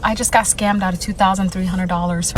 I just got scammed out of $2,300.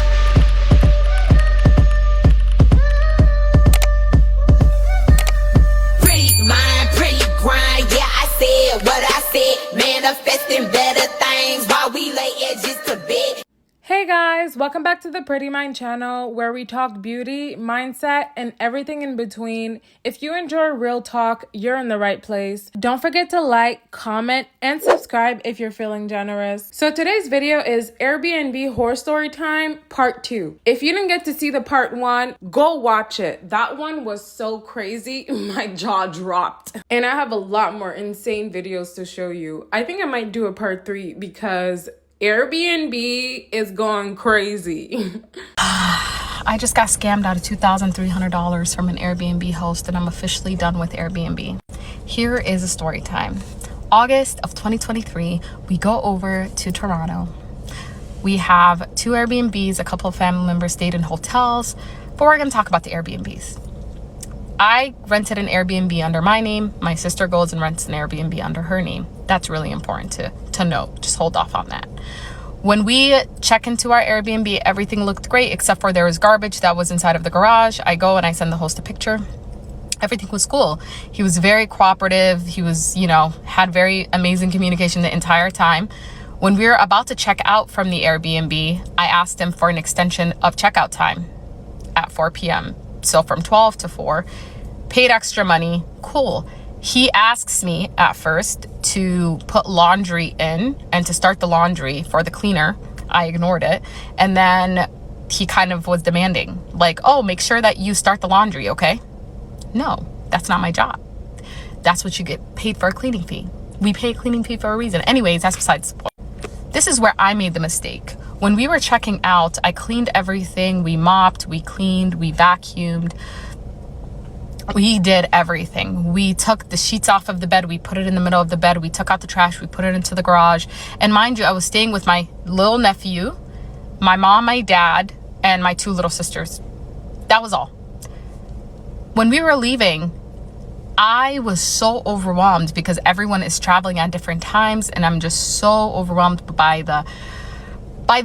Pretty mind, pretty grind. Yeah, I said what I said. Manifesting better things while we lay edges to bed. Hey guys, welcome back to the Pretty Mind channel where we talk beauty, mindset, and everything in between. If you enjoy real talk, you're in the right place. Don't forget to like, comment, and subscribe if you're feeling generous. So today's video is Airbnb horror story time part 2. If you didn't get to see the part 1, go watch it. That one was so crazy, my jaw dropped. And I have a lot more insane videos to show you. I think I might do a part 3 because Airbnb is going crazy. I just got scammed out of $2,300 from an Airbnb host, and I'm officially done with Airbnb. Here is a story time. August of 2023, we go over to Toronto. We have 2 Airbnbs, a couple of family members stayed in hotels, but we're gonna talk about the Airbnbs. I rented an Airbnb under my name. My sister goes and rents an Airbnb under her name. That's really important to note. Just hold off on that. When we check into our Airbnb, everything looked great except for there was garbage that was inside of the garage. I go and I send the host a picture. Everything was cool. He was very cooperative. He was, had very amazing communication the entire time. When we were about to check out from the Airbnb, I asked him for an extension of checkout time at 4 p.m. So from 12 to 4, paid extra money, cool. He asks me at first to put laundry in and to start the laundry for the cleaner. I ignored it. And then he kind of was demanding, like, oh, make sure that you start the laundry, okay? No, that's not my job. That's what you get paid for, a cleaning fee. We pay a cleaning fee for a reason. Anyways, that's besides the point. This is where I made the mistake. When we were checking out, I cleaned everything. We mopped, we cleaned, we vacuumed. We did everything. We took the sheets off of the bed. We put it in the middle of the bed. We took out the trash. We put it into the garage. And mind you, I was staying with my little nephew, my mom, my dad, and my 2 little sisters. That was all. When we were leaving, I was so overwhelmed because everyone is traveling at different times. And I'm just so overwhelmed by the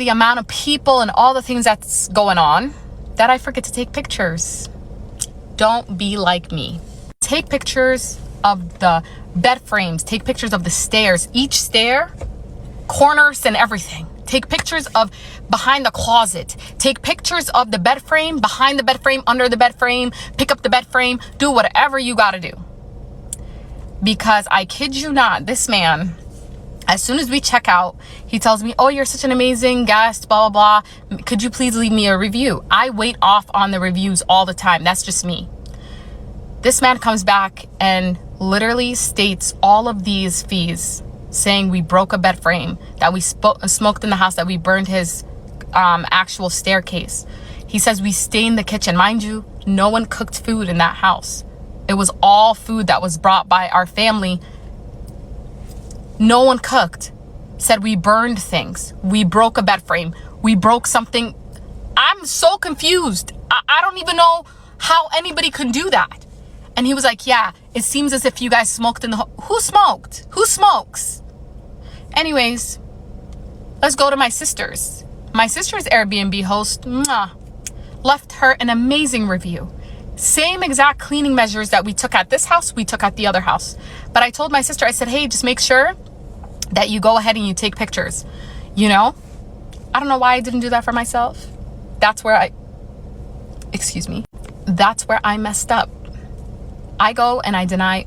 amount of people and all the things that's going on that I forget to take pictures. Don't be like me. Take pictures of the bed frames. Take pictures of the stairs. Each stair, corners and everything. Take pictures of behind the closet. Take pictures of the bed frame, behind the bed frame, under the bed frame. Pick up the bed frame. Do whatever you gotta do. Because I kid you not, this man, as soon as we check out, he tells me, oh, you're such an amazing guest, blah, blah, blah. Could you please leave me a review? I wait off on the reviews all the time. That's just me. This man comes back and literally states all of these fees, saying we broke a bed frame, that we smoked in the house, that we burned his actual staircase. He says we stained the kitchen. Mind you, no one cooked food in that house. It was all food that was brought by our family. No one cooked. Said we burned things. We broke a bed frame. We broke something. I'm so confused. I don't even know how anybody could do that. And he was like, yeah, it seems as if you guys smoked in the Who smoked? Who smokes? Anyways, let's go to my sister's. My sister's Airbnb host left her an amazing review. Same exact cleaning measures that we took at this house, we took at the other house. But I told my sister, I said, hey, just make sure that you go ahead and you take pictures. I don't know why I didn't do that for myself. That's where I messed up. I go and I deny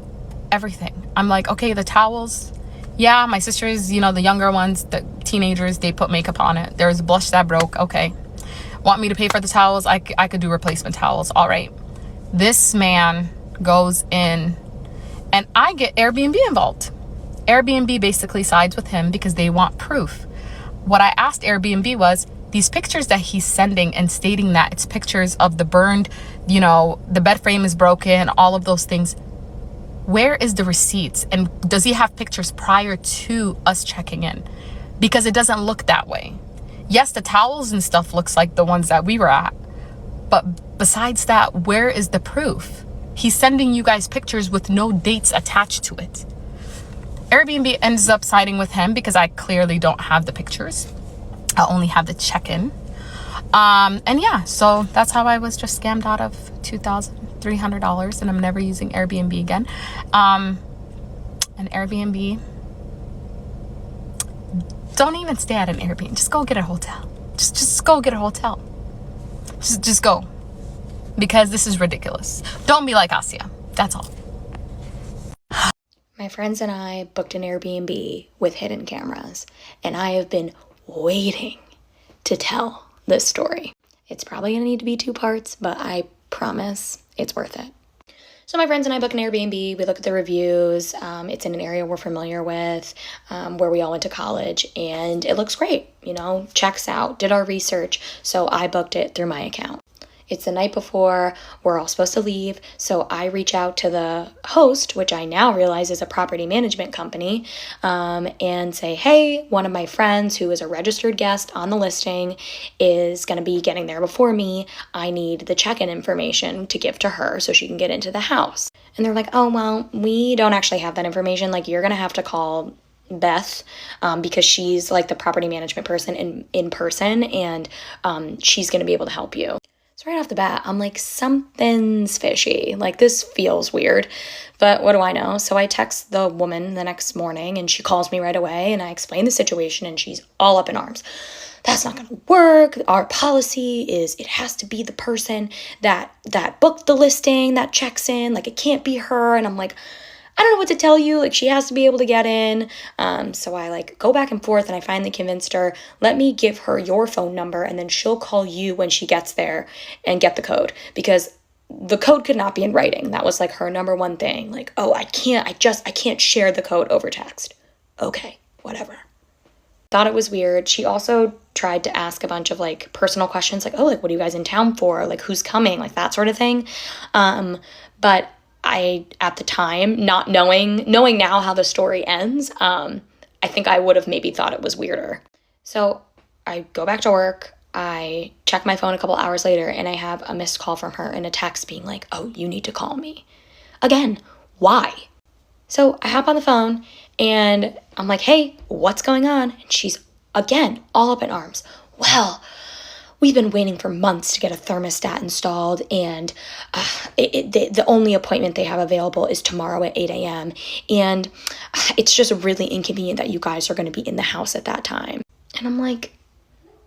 everything. I'm like, okay, the towels. Yeah, my sisters, the younger ones, the teenagers, they put makeup on it. There was a blush that broke. Okay. Want me to pay for the towels? I could do replacement towels. All right. This man goes in and I get Airbnb involved. Airbnb basically sides with him because they want proof. What I asked Airbnb was, these pictures that he's sending and stating that it's pictures of the burned, the bed frame is broken, all of those things. Where is the receipts? And does he have pictures prior to us checking in? Because it doesn't look that way. Yes, the towels and stuff looks like the ones that we were at. But besides that, where is the proof? He's sending you guys pictures with no dates attached to it. Airbnb ends up siding with him because I clearly don't have the pictures. I'll only have the check-in. And yeah, so that's how I was just scammed out of $2,300, and I'm never using Airbnb again. And Airbnb, don't even stay at an Airbnb. Just go get a hotel. Just go get a hotel. Just go. Because this is ridiculous. Don't be like Asia. That's all. My friends and I booked an Airbnb with hidden cameras, and I have been waiting to tell this story. It's probably going to need to be 2 parts, but I promise it's worth it. So my friends and I book an Airbnb. We look at the reviews. It's in an area we're familiar with, where we all went to college, and it looks great. You know, checks out, did our research. So I booked it through my account. It's the night before, we're all supposed to leave, so I reach out to the host, which I now realize is a property management company, and say, hey, one of my friends who is a registered guest on the listing is going to be getting there before me. I need the check-in information to give to her so she can get into the house. And they're like, oh, well, we don't actually have that information. Like, you're going to have to call Beth, because she's like the property management person in person, and she's going to be able to help you. So right off the bat, I'm like, something's fishy. Like, this feels weird, but what do I know? So I text the woman the next morning, and she calls me right away, and I explain the situation, and she's all up in arms. That's not going to work. Our policy is it has to be the person that booked the listing that checks in. Like, it can't be her. And I'm like, I don't know what to tell you. Like, she has to be able to get in. So I like go back and forth, and I finally convinced her, let me give her your phone number, and then she'll call you when she gets there and get the code, because the code could not be in writing. That was like her number one thing. Like, oh, I can't share the code over text. Okay, whatever. Thought it was weird. She also tried to ask a bunch of like personal questions, like, oh, like, what are you guys in town for? Like, who's coming? Like, that sort of thing. But I, at the time, not knowing now how the story ends, I think I would have maybe thought it was weirder. So I go back to work. I check my phone a couple hours later, and I have a missed call from her and a text being like, oh, you need to call me. Again, why? So I hop on the phone, and I'm like, hey, what's going on? And she's, again, all up in arms. Well, we've been waiting for months to get a thermostat installed, and the only appointment they have available is tomorrow at 8 a.m. And it's just really inconvenient that you guys are going to be in the house at that time. And I'm like,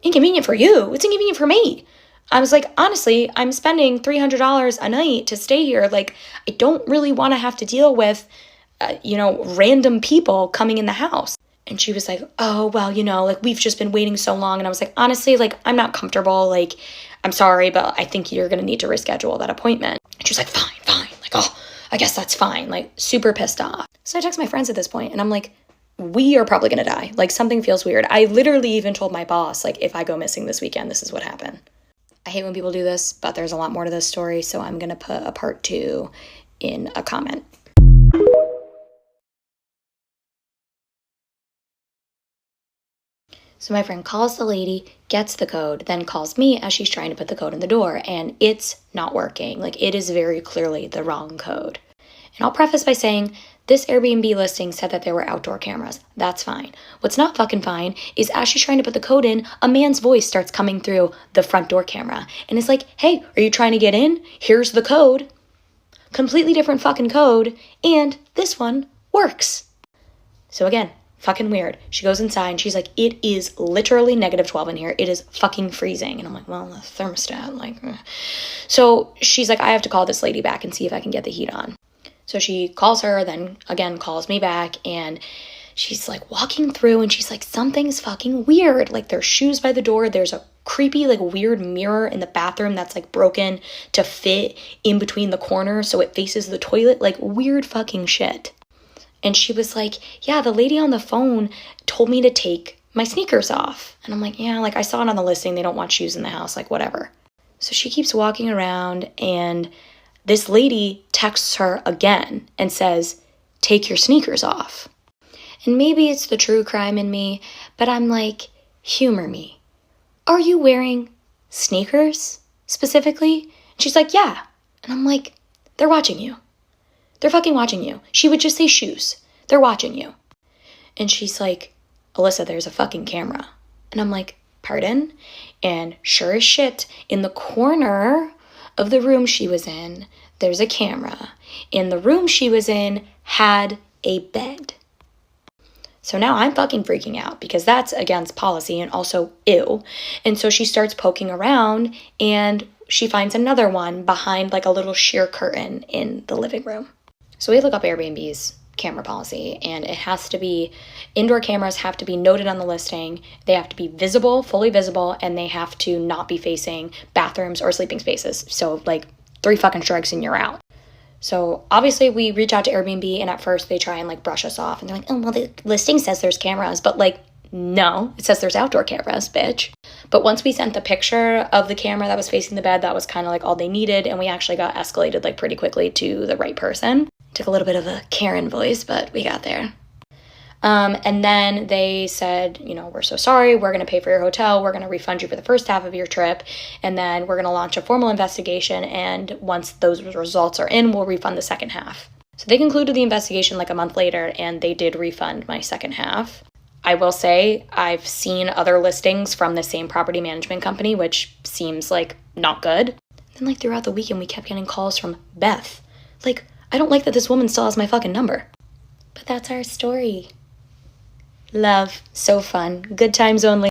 inconvenient for you? It's inconvenient for me. I was like, honestly, I'm spending $300 a night to stay here. Like, I don't really want to have to deal with, random people coming in the house. And she was like, oh, well, like, we've just been waiting so long. And I was like, honestly, like, I'm not comfortable. Like, I'm sorry, but I think you're going to need to reschedule that appointment. And she was like, fine. Like, oh, I guess that's fine. Like, super pissed off. So I text my friends at this point, and I'm like, we are probably going to die. Like, something feels weird. I literally even told my boss, like, if I go missing this weekend, this is what happened. I hate when people do this, but there's a lot more to this story. So I'm going to put a part 2 in a comment. So my friend calls the lady, gets the code, then calls me as she's trying to put the code in the door, and it's not working. Like, it is very clearly the wrong code. And I'll preface by saying, this Airbnb listing said that there were outdoor cameras. That's fine. What's not fucking fine is as she's trying to put the code in, a man's voice starts coming through the front door camera. And it's like, hey, are you trying to get in? Here's the code. Completely different fucking code, and this one works. So again, fucking weird. She goes inside and she's like, it is literally -12 in here. It is fucking freezing. And I'm like, well, the thermostat, like. So she's like, I have to call this lady back and see if I can get the heat on. So she calls her, then again calls me back, and she's like walking through, and she's like, something's fucking weird. Like, there's shoes by the door. There's a creepy, like, weird mirror in the bathroom that's like broken to fit in between the corners so it faces the toilet. Like, weird fucking shit. And she was like, yeah, the lady on the phone told me to take my sneakers off. And I'm like, yeah, like, I saw it on the listing. They don't want shoes in the house, like, whatever. So she keeps walking around, and this lady texts her again and says, take your sneakers off. And maybe it's the true crime in me, but I'm like, humor me. Are you wearing sneakers specifically? And she's like, yeah. And I'm like, they're watching you. They're fucking watching you. She would just say shoes. They're watching you. And she's like, Alyssa, there's a fucking camera. And I'm like, pardon? And sure as shit, in the corner of the room she was in, there's a camera. And the room she was in had a bed. So now I'm fucking freaking out because that's against policy and also ew. And so she starts poking around and she finds another one behind like a little sheer curtain in the living room. So we look up Airbnb's camera policy, and it has to be, indoor cameras have to be noted on the listing. They have to be visible, fully visible, and they have to not be facing bathrooms or sleeping spaces. So like 3 fucking strikes and you're out. So obviously we reach out to Airbnb, and at first they try and like brush us off and they're like, oh, well, the listing says there's cameras, but like, no, it says there's outdoor cameras, bitch. But once we sent the picture of the camera that was facing the bed, that was kind of like all they needed. And we actually got escalated like pretty quickly to the right person. Took a little bit of a Karen voice, but we got there. And then they said, you know, we're so sorry. We're going to pay for your hotel. We're going to refund you for the first half of your trip. And then we're going to launch a formal investigation. And once those results are in, we'll refund the second half. So they concluded the investigation like a month later, and they did refund my second half. I will say I've seen other listings from the same property management company, which seems like not good. Then like throughout the weekend, we kept getting calls from Beth. Like, I don't like that this woman still has my fucking number. But that's our story. Love. So fun. Good times only.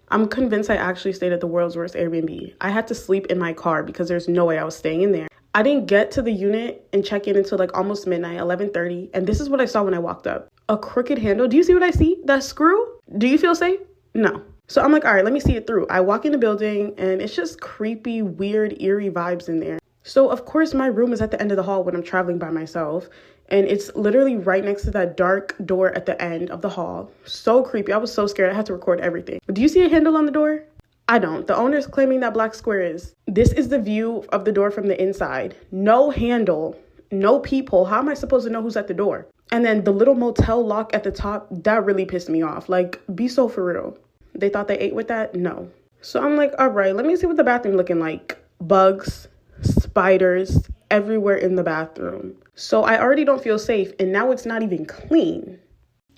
I'm convinced I actually stayed at the world's worst Airbnb. I had to sleep in my car because there's no way I was staying in there. I didn't get to the unit and check in until like almost midnight, 11:30. And this is what I saw when I walked up. A crooked handle. Do you see what I see? That screw? Do you feel safe? No. So I'm like, all right, let me see it through. I walk in the building and it's just creepy, weird, eerie vibes in there. So of course my room is at the end of the hall when I'm traveling by myself. And it's literally right next to that dark door at the end of the hall. So creepy. I was so scared. I had to record everything. Do you see a handle on the door? I don't. The owner's claiming that black square is. This is the view of the door from the inside. No handle, no peephole. How am I supposed to know who's at the door? And then the little motel lock at the top, that really pissed me off. Like, be so for real. They thought they ate with that? No. So I'm like, all right, let me see what the bathroom looking like. Bugs, spiders, everywhere in the bathroom. So I already don't feel safe, and now it's not even clean.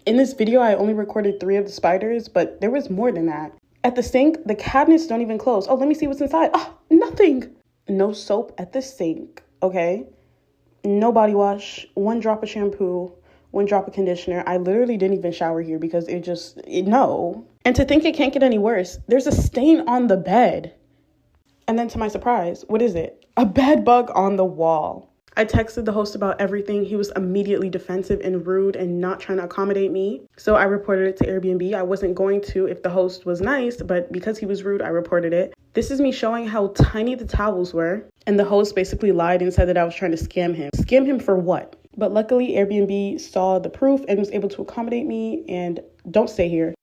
In this video, I only recorded 3 of the spiders, but there was more than that. At the sink, the cabinets don't even close. Oh, let me see what's inside. Oh, nothing. No soap at the sink, okay? No body wash, 1 drop of shampoo, 1 drop of conditioner. I literally didn't even shower here because no. And to think it can't get any worse, there's a stain on the bed. And then to my surprise, what is it? A bed bug on the wall. I texted the host about everything. He was immediately defensive and rude and not trying to accommodate me. So I reported it to Airbnb. I wasn't going to if the host was nice, but because he was rude, I reported it. This is me showing how tiny the towels were. And the host basically lied and said that I was trying to scam him. Scam him for what? But luckily, Airbnb saw the proof and was able to accommodate me, and don't stay here.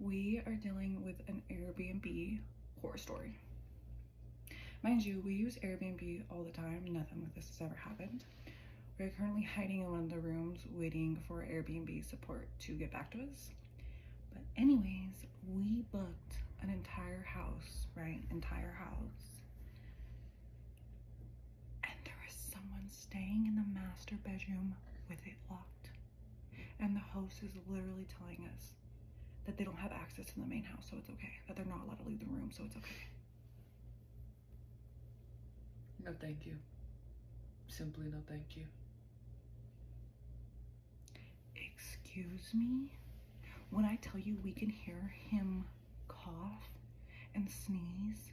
we are dealing with an Airbnb horror story. Mind you, we use Airbnb all the time. Nothing like this has ever happened. We're currently hiding in one of the rooms waiting for Airbnb support to get back to us. But anyways, we booked an entire house, right? Entire house. And there is someone staying in the master bedroom with it locked. And the host is literally telling us that they don't have access to the main house, so it's okay. That they're not allowed to leave the room, so it's okay. No, thank you. Simply no, thank you. Excuse me? When I tell you we can hear him cough and sneeze,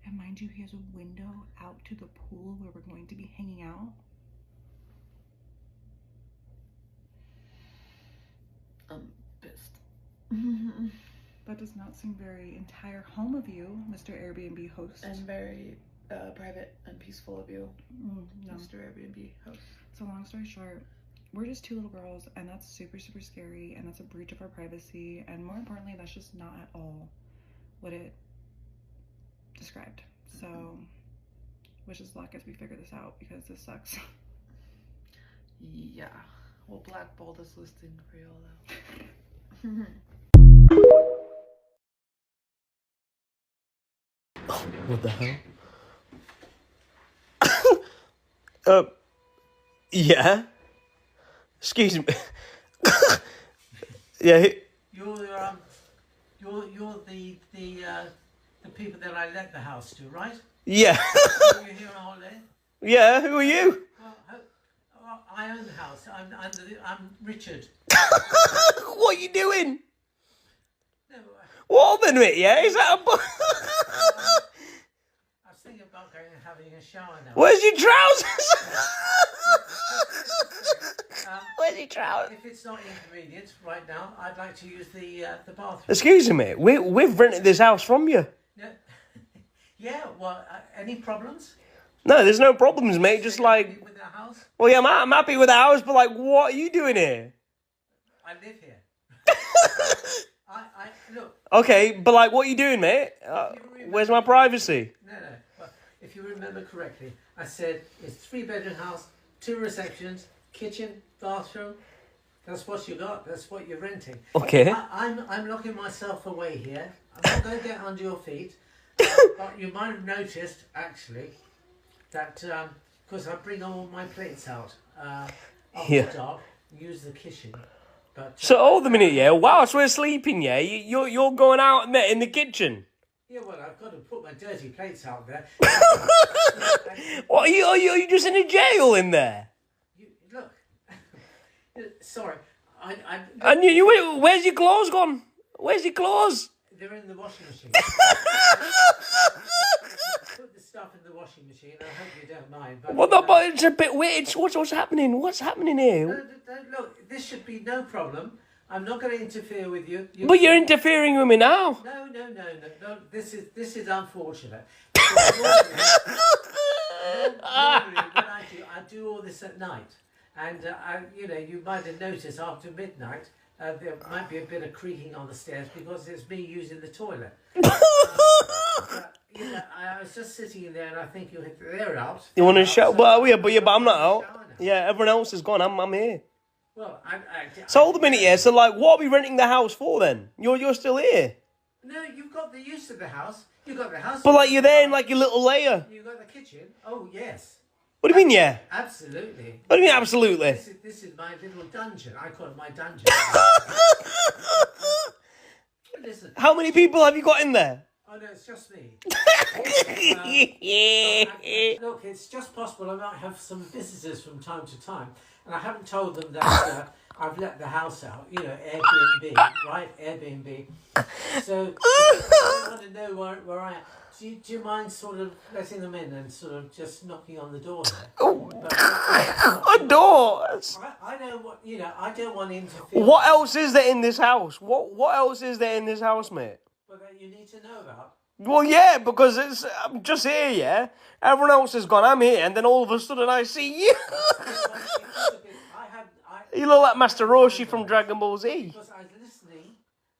and mind you, he has a window out to the pool where we're going to be hanging out. I'm pissed. That does not seem very entire home of you, Mr. Airbnb host. And very private and peaceful of you, No. Mr. Airbnb host. So long story short, we're just two little girls, and that's super, super scary, and that's a breach of our privacy, and more importantly, that's just not at all what it described. So, wish us luck as we figure this out, because this sucks. Yeah, we'll blackball this listing for y'all now. What the hell? Yeah. Excuse me. Yeah. You're the people that I let the house to, right? Yeah. You're here on holiday. Yeah. Who are you? Well, I own the house. I'm Richard. What are you doing? No, What a minute, yeah? Is that a I was thinking about going and having a shower now. Where's your trousers? Where's your trousers? If it's not inconvenient right now, I'd like to use the bathroom. Excuse me, we've rented this house from you. No. Yeah. Well, any problems? No, there's no problems, mate. Just like, With the house? well, yeah, I'm happy with the house, but like, what are you doing here? I live here. I look. Okay, but like, what are you doing, mate? Where's my privacy? No. Well, if you remember correctly, I said it's 3-bedroom house, 2 receptions, kitchen, bathroom. That's what you got. That's what you're renting. Okay. I'm locking myself away here. I'm not going to get under your feet. But you might have noticed, actually, that because I bring all my plates out after dark, use the kitchen. But So hold a minute, yeah. Whilst we're sleeping, yeah, you're going out in the kitchen. yeah, well, I've got to put my dirty plates out there. What are you just in a jail in there? Look, sorry, I And where's your clothes gone? Where's your clothes? they're in the washing machine. Put the stuff in the washing machine. I hope you don't mind. But, Well, no, but it's a bit weird. What's happening? What's happening here? Look, this should be no problem. I'm not going to interfere with you. But you're interfering with me now. No. This is unfortunate. Normally, when I do all this at night, and you might have noticed after midnight there might be a bit of creaking on the stairs because it's me using the toilet. I was just sitting in there, and I think they're out. You want to show? So But I'm not out. shower now. Yeah, everyone else is gone. I'm here. Well, So hold a minute, yeah. So like, what are we renting the house for then? You're still here. No, you've got the use of the house. You've got the house. But like, you're there in like your little layer. You've got the kitchen. Oh yes. What do you mean, yeah? Absolutely. What do you mean, absolutely? This is my little dungeon. I call it my dungeon. Listen. How many people have you got in there? Oh no, it's just me. Yeah. Look, it's just possible I might have some visitors from time to time, and I haven't told them that I've let the house out. You know, Airbnb, right? Airbnb. So I want to know where I am. Do you mind sort of letting them in and sort of just knocking on the door there? A door. I don't want, I don't want to interfere. What else is there in this house? What else is there in this house, mate? Well, that you need to know about. Well, yeah, because I'm just here, yeah. Everyone else has gone. I'm here, and then all of a sudden I see you. You look like Master Roshi from Dragon Ball Z. Because I was listening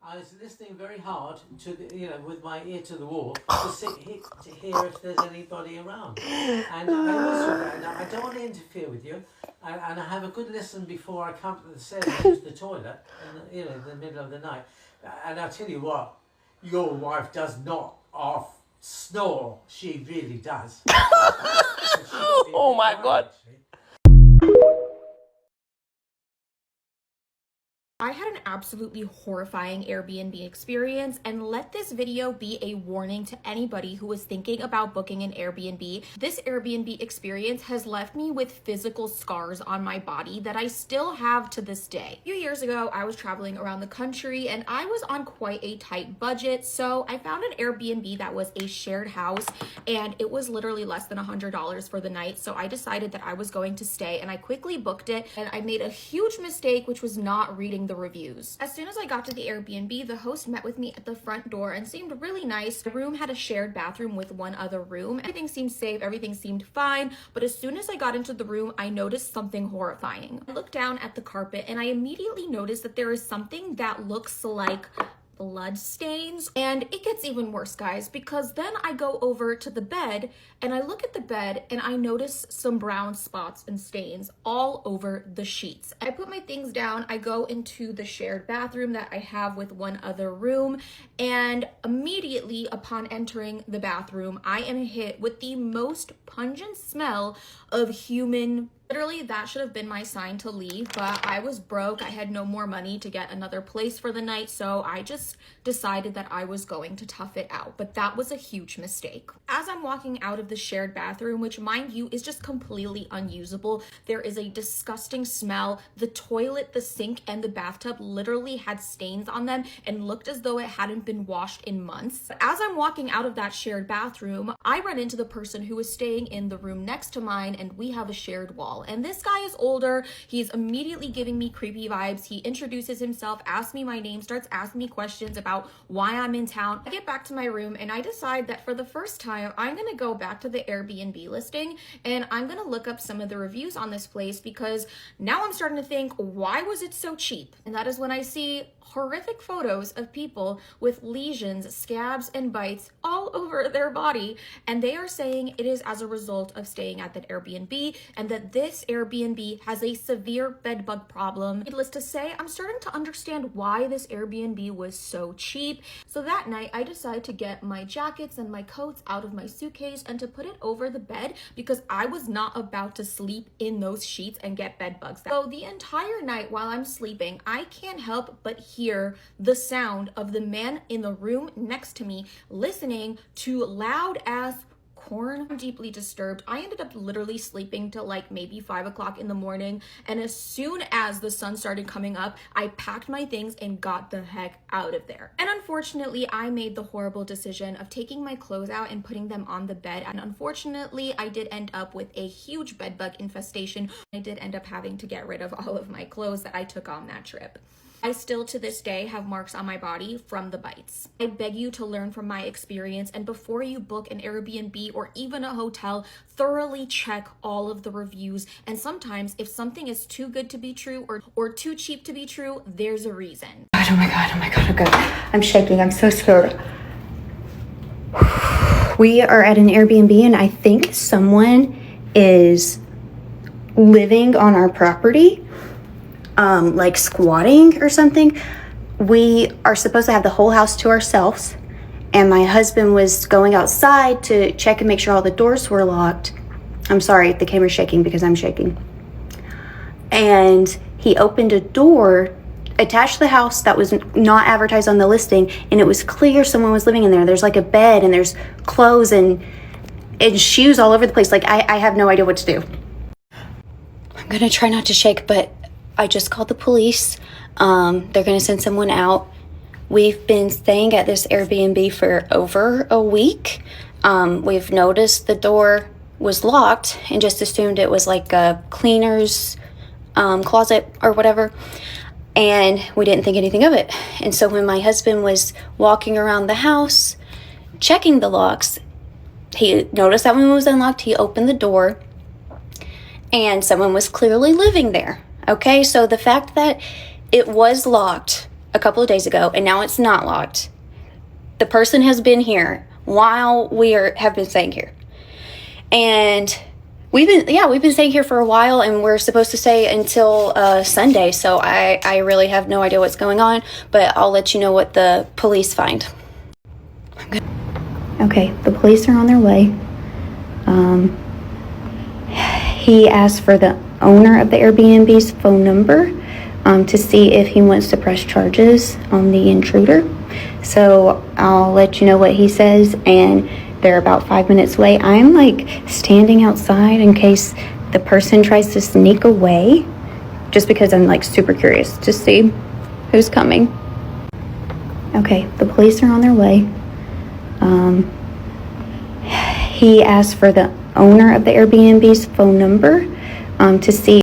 I was listening very hard to the, with my ear to the wall to hear if there's anybody around. And I also, now I don't want to interfere with you, and I have a good listen before I come to the stairs and use the toilet, in the middle of the night. And I'll tell you what, your wife does not snore. She really does. Oh my God. Actually. I had an absolutely horrifying Airbnb experience, and let this video be a warning to anybody who is thinking about booking an Airbnb. This Airbnb experience has left me with physical scars on my body that I still have to this day. A few years ago, I was traveling around the country and I was on quite a tight budget, so I found an Airbnb that was a shared house and it was literally less than $100 for the night, so I decided that I was going to stay and I quickly booked it, and I made a huge mistake, which was not reading the reviews. As soon as I got to the Airbnb, the host met with me at the front door and seemed really nice. The room had a shared bathroom with one other room. Everything seemed safe, everything seemed fine, but as soon as I got into the room, I noticed something horrifying. I looked down at the carpet and I immediately noticed that there is something that looks like blood stains, and it gets even worse, guys, because then I go over to the bed and I look at the bed and I notice some brown spots and stains all over the sheets. I put my things down, I go into the shared bathroom that I have with one other room, and immediately upon entering the bathroom, I am hit with the most pungent smell of human. Literally, that should have been my sign to leave, but I was broke. I had no more money to get another place for the night, so I just decided that I was going to tough it out. But that was a huge mistake. As I'm walking out of the shared bathroom, which mind you is just completely unusable, there is a disgusting smell. The toilet, the sink, and the bathtub literally had stains on them and looked as though it hadn't been washed in months. As I'm walking out of that shared bathroom, I run into the person who was staying in the room next to mine, and we have a shared wall. And this guy is older. He's immediately giving me creepy vibes. He introduces himself, asks me my name, starts asking me questions about why I'm in town. I get back to my room and I decide that for the first time, I'm gonna go back to the Airbnb listing and I'm gonna look up some of the reviews on this place, because now I'm starting to think, why was it so cheap? And that is when I see horrific photos of people with lesions, scabs, and bites all over their body, and they are saying it is as a result of staying at that Airbnb, and that this Airbnb has a severe bed bug problem. Needless to say, I'm starting to understand why this Airbnb was so cheap. So that night, I decided to get my jackets and my coats out of my suitcase and to put it over the bed, because I was not about to sleep in those sheets and get bed bugs. So the entire night while I'm sleeping, I can't help but hear the sound of the man in the room next to me listening to loud ass corn. I'm deeply disturbed. I ended up literally sleeping till like maybe 5 o'clock in the morning, and as soon as the sun started coming up, I packed my things and got the heck out of there. And unfortunately, I made the horrible decision of taking my clothes out and putting them on the bed, and unfortunately, I did end up with a huge bed bug infestation. I did end up having to get rid of all of my clothes that I took on that trip. I still to this day have marks on my body from the bites. I beg you to learn from my experience, and before you book an Airbnb or even a hotel, thoroughly check all of the reviews. And sometimes if something is too good to be true or too cheap to be true, there's a reason. Oh my god, okay. I'm shaking, I'm so scared. We are at an Airbnb and I think someone is living on our property. Like squatting or something. We are supposed to have the whole house to ourselves, and my husband was going outside to check and make sure all the doors were locked. I'm sorry, the camera's shaking because I'm shaking. And he opened a door attached to the house that was not advertised on the listing, and it was clear someone was living in there. There's like a bed and there's clothes and shoes all over the place. Like I have no idea what to do. I'm gonna try not to shake, but I just called the police. They're gonna send someone out. We've been staying at this Airbnb for over a week. We've noticed the door was locked and just assumed it was like a cleaner's closet or whatever. And we didn't think anything of it. And so when my husband was walking around the house, checking the locks, he noticed that when it was unlocked, he opened the door and someone was clearly living there. Okay, so the fact that it was locked a couple of days ago, and now it's not locked. The person has been here while have been staying here. And we've been staying here for a while, and we're supposed to stay until Sunday. So I really have no idea what's going on, but I'll let you know what the police find. Okay, the police are on their way. He asked for the owner of the Airbnb's phone number to see if he wants to press charges on the intruder. So I'll let you know what he says, and they're about 5 minutes away. I'm like standing outside in case the person tries to sneak away, just because I'm like super curious to see who's coming. Okay, the police are on their way. He asked for the owner of the Airbnb's phone number to see.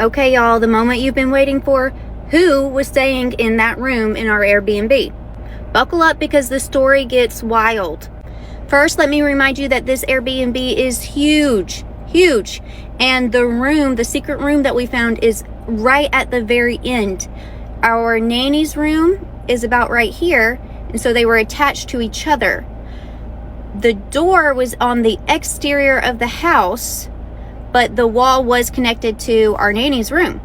Okay, y'all, the moment you've been waiting for. Who was staying in that room in our Airbnb? Buckle up, because the story gets wild. First, let me remind you that this Airbnb is huge, huge. And the secret room that we found is right at the very end. Our nanny's room is about right here, and so they were attached to each other. The door was on the exterior of the house, but the wall was connected to our nanny's room.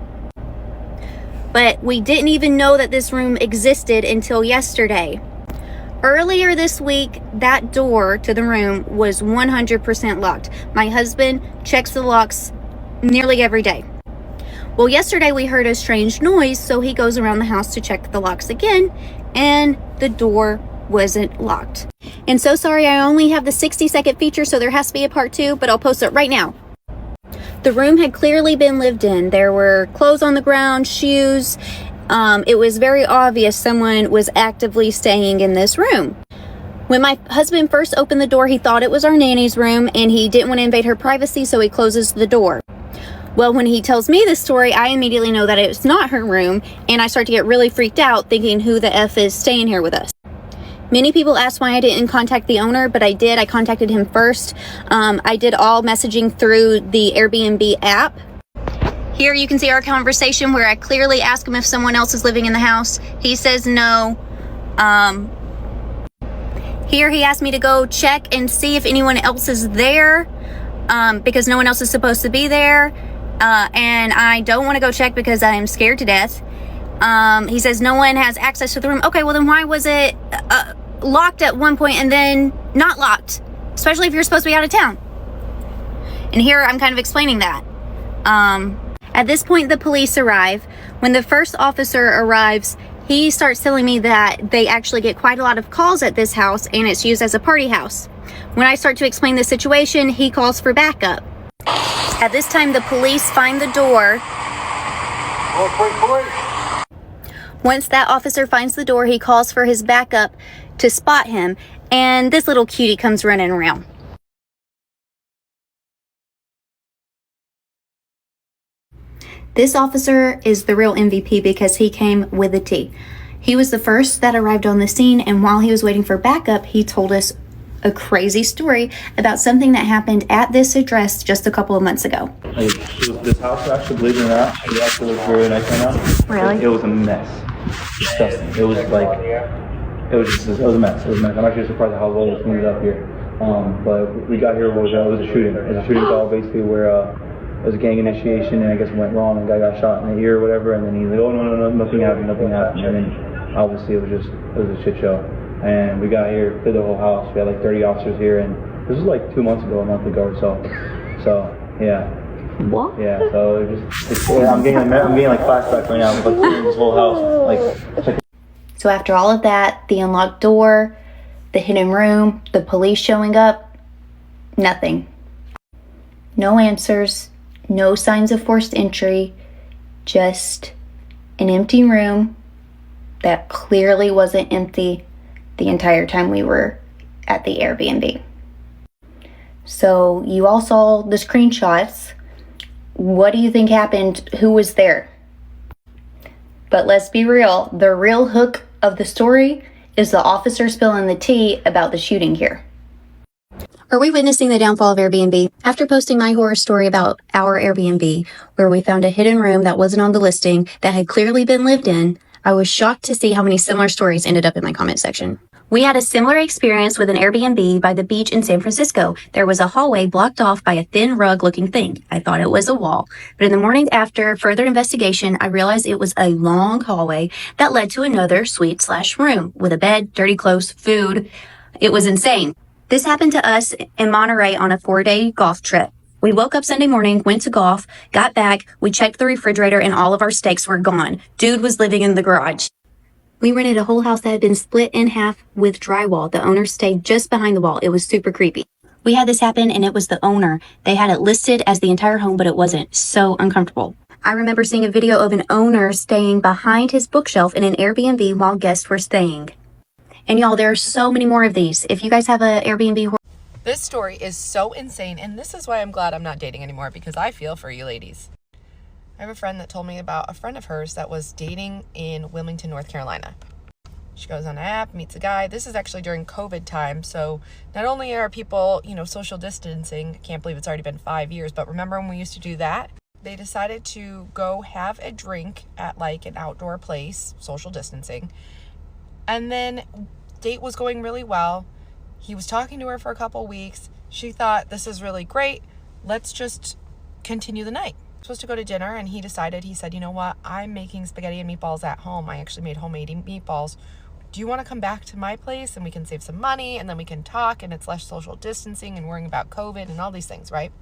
But we didn't even know that this room existed until yesterday. Earlier this week, that door to the room was 100% locked. My husband checks the locks nearly every day. Well, yesterday we heard a strange noise, so he goes around the house to check the locks again, and the door wasn't locked. And so sorry, I only have the 60-second feature, so there has to be a part 2, but I'll post it right now. The room had clearly been lived in. There were clothes on the ground, shoes. It was very obvious someone was actively staying in this room. When my husband first opened the door, he thought it was our nanny's room, and he didn't want to invade her privacy, so he closes the door. Well, when he tells me this story, I immediately know that it's not her room, and I start to get really freaked out, thinking, who the F is staying here with us? Many people asked why I didn't contact the owner, but I did. I contacted him first. I did all messaging through the Airbnb app. Here you can see our conversation where I clearly ask him if someone else is living in the house. He says no. Here he asked me to go check and see if anyone else is there, because no one else is supposed to be there. And I don't want to go check because I am scared to death. He says no one has access to the room. Okay, well then why was it locked at one point and then not locked? Especially if you're supposed to be out of town. And here I'm kind of explaining that. At this point, the police arrive. When the first officer arrives, he starts telling me that they actually get quite a lot of calls at this house, and it's used as a party house. When I start to explain the situation, he calls for backup. At this time, the police find the door. Once that officer finds the door, he calls for his backup to spot him, and this little cutie comes running around. This officer is the real MVP because he came with a T. He was the first that arrived on the scene, and while he was waiting for backup, he told us a crazy story about something that happened at this address just a couple of months ago. This house, actually, believe it or not, it actually looks very nice right now. Really? It was a mess. Disgusting. It was like, it was a mess. It was a mess. I'm actually surprised at how well it cleaned it up here. But we got here, it was a shooting. It was a shooting call basically where it was a gang initiation, and I guess it went wrong, and the guy got shot in the ear or whatever, and then he's like, oh no, nothing happened. And then obviously it was a shit show. And we got here, cleared the whole house. We had like 30 officers here, and this was like 2 months ago, a month ago or so. So yeah. What? Yeah. So I'm getting like flashbacks right now. Like this whole house, So after all of that, the unlocked door, the hidden room, the police showing up, nothing. No answers, no signs of forced entry, just an empty room that clearly wasn't empty the entire time we were at the Airbnb. So you all saw the screenshots. What do you think happened? Who was there? But let's be real, the real hook of the story is the officer spilling the tea about the shooting here. Are we witnessing the downfall of Airbnb? After posting my horror story about our Airbnb, where we found a hidden room that wasn't on the listing that had clearly been lived in, I was shocked to see how many similar stories ended up in my comment section. We had a similar experience with an Airbnb by the beach in San Francisco. There was a hallway blocked off by a thin rug-looking thing. I thought it was a wall, but in the morning after further investigation, I realized it was a long hallway that led to another suite/room with a bed, dirty clothes, food. It was insane. This happened to us in Monterey on a 4-day golf trip. We woke up Sunday morning, went to golf, got back, we checked the refrigerator, and all of our steaks were gone. Dude was living in the garage. We rented a whole house that had been split in half with drywall. The owner stayed just behind the wall. It was super creepy. We had this happen, and it was the owner. They had it listed as the entire home, but it wasn't. So uncomfortable. I remember seeing a video of an owner staying behind his bookshelf in an Airbnb while guests were staying. And y'all, there are so many more of these. If you guys have an Airbnb... This story is so insane, and this is why I'm glad I'm not dating anymore, because I feel for you ladies. I have a friend that told me about a friend of hers that was dating in Wilmington, North Carolina. She goes on an app, meets a guy. This is actually during COVID time, so not only are people, social distancing, I can't believe it's already been 5 years, but remember when we used to do that? They decided to go have a drink at like an outdoor place, social distancing, and then date was going really well. He was talking to her for a couple weeks. She thought, this is really great. Let's just continue the night. Supposed to go to dinner, and he said, you know what? I'm making spaghetti and meatballs at home. I actually made homemade meatballs. Do you want to come back to my place and we can save some money and then we can talk and it's less social distancing and worrying about COVID and all these things, right?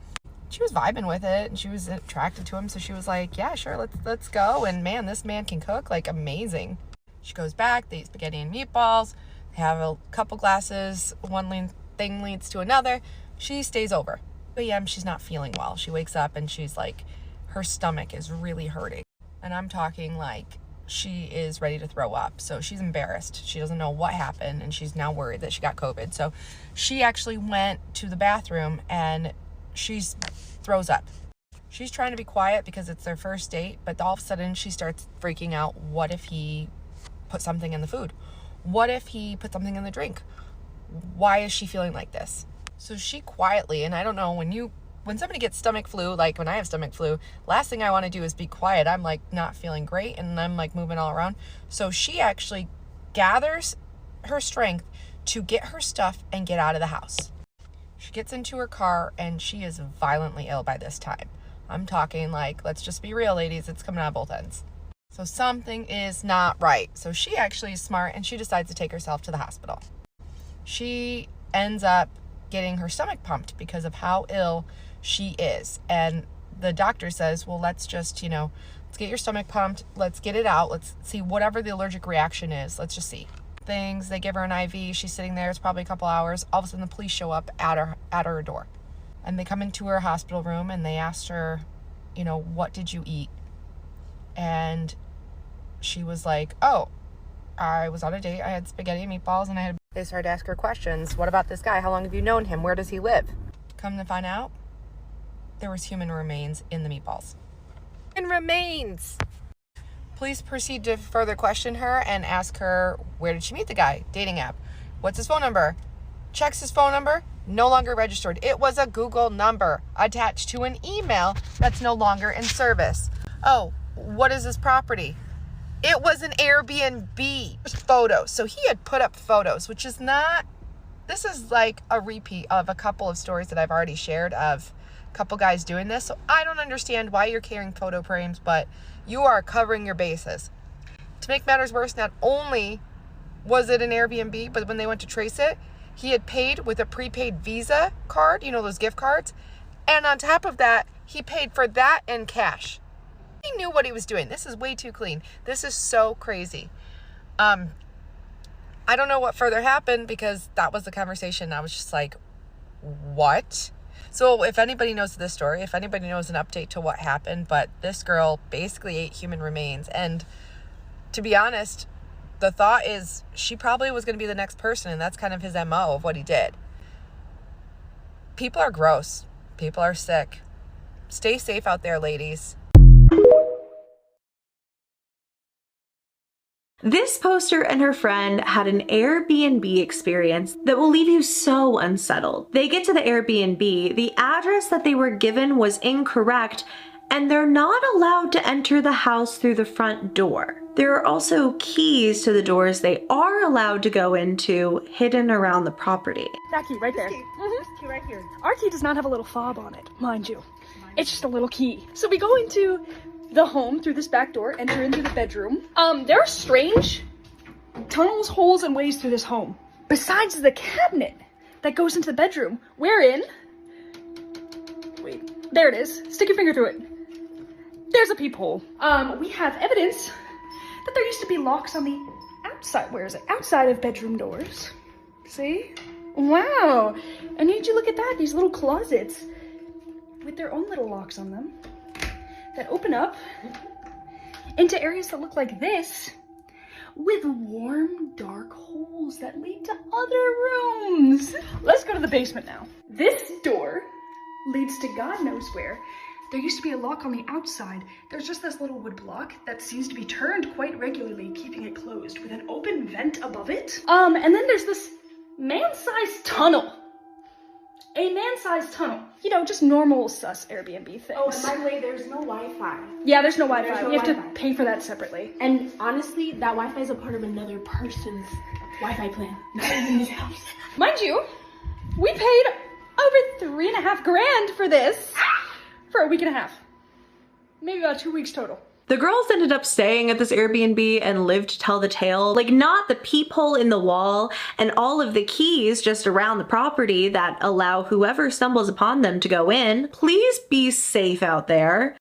She was vibing with it and she was attracted to him. So she was like, yeah, sure. Let's go. And man, this man can cook like amazing. She goes back, they eat spaghetti and meatballs. Have a couple glasses, one thing leads to another. She stays over. 2 a.m. she's not feeling well. She wakes up and she's like, her stomach is really hurting. And I'm talking like she is ready to throw up. So she's embarrassed. She doesn't know what happened and she's now worried that she got COVID. So she actually went to the bathroom and she throws up. She's trying to be quiet because it's their first date, but all of a sudden she starts freaking out. What if he put something in the food? What if he put something in the drink? Why is she feeling like this? So she quietly, and I don't know, when somebody gets stomach flu, like when I have stomach flu, last thing I want to do is be quiet. I'm like not feeling great and I'm like moving all around. So she actually gathers her strength to get her stuff and get out of the house. She gets into her car and she is violently ill by this time. I'm talking like, let's just be real, ladies, it's coming out of both ends. So something is not right. So she actually is smart and she decides to take herself to the hospital. She ends up getting her stomach pumped because of how ill she is. And the doctor says, well, let's just, let's get your stomach pumped. Let's get it out. Let's see whatever the allergic reaction is. Let's just see. Things, they give her an IV. She's sitting there. It's probably a couple hours. All of a sudden the police show up at her door. And they come into her hospital room and they asked her, what did you eat? And she was like, oh, I was on a date. I had spaghetti and meatballs and they started to ask her questions. What about this guy? How long have you known him? Where does he live? Come to find out, there was human remains in the meatballs. Human remains! Police proceed to further question her and ask her, where did she meet the guy? Dating app. What's his phone number? Checks his phone number. No longer registered. It was a Google number attached to an email that's no longer in service. Oh, what is this property? It was an Airbnb. Photos. So he had put up photos, which is not, this is like a repeat of a couple of stories that I've already shared of a couple guys doing this. So I don't understand why you're carrying photo frames, but you are covering your bases. To make matters worse, not only was it an Airbnb, but when they went to trace it, he had paid with a prepaid Visa card, those gift cards. And on top of that, he paid for that in cash. He knew what he was doing. This is way too clean. This is so crazy. I don't know what further happened because that was the conversation. I was just like, what? So if anybody knows this story, if anybody knows an update to what happened, but this girl basically ate human remains. And to be honest, the thought is she probably was going to be the next person. And that's kind of his MO of what he did. People are gross. People are sick. Stay safe out there, ladies. This poster and her friend had an Airbnb experience that will leave you so unsettled. They get to the Airbnb, the address that they were given was incorrect, and they're not allowed to enter the house through the front door. There are also keys to the doors they are allowed to go into hidden around the property. That key right there. This key right here. Our key does not have a little fob on it, mind you. It's just a little key. So we go into the home through this back door, enter into the bedroom. There are strange tunnels, holes, and ways through this home. Besides the cabinet that goes into the bedroom, wherein, wait, there it is. Stick your finger through it. There's a peephole. We have evidence that there used to be locks on the outside. Where is it? Outside of bedroom doors. See? Wow. And did you look at that? These little closets with their own little locks on them that open up into areas that look like this with warm, dark holes that lead to other rooms. Let's go to the basement now. This door leads to God knows where. There used to be a lock on the outside. There's just this little wood block that seems to be turned quite regularly, keeping it closed with an open vent above it. And then there's this man-sized tunnel. A man-sized tunnel. You know, just normal sus Airbnb things. Oh, and by the way, there's no Wi-Fi. Yeah, there's no Wi-Fi. There's no We have to Wi-Fi. pay for that separately. And honestly, that Wi-Fi is a part of another person's Wi-Fi plan. Not even this house. Mind you, we paid over $3.5 grand for this for a week and a half. Maybe about 2 weeks total. The girls ended up staying at this Airbnb and lived to tell the tale. Like, not the peephole in the wall and all of the keys just around the property that allow whoever stumbles upon them to go in. Please be safe out there.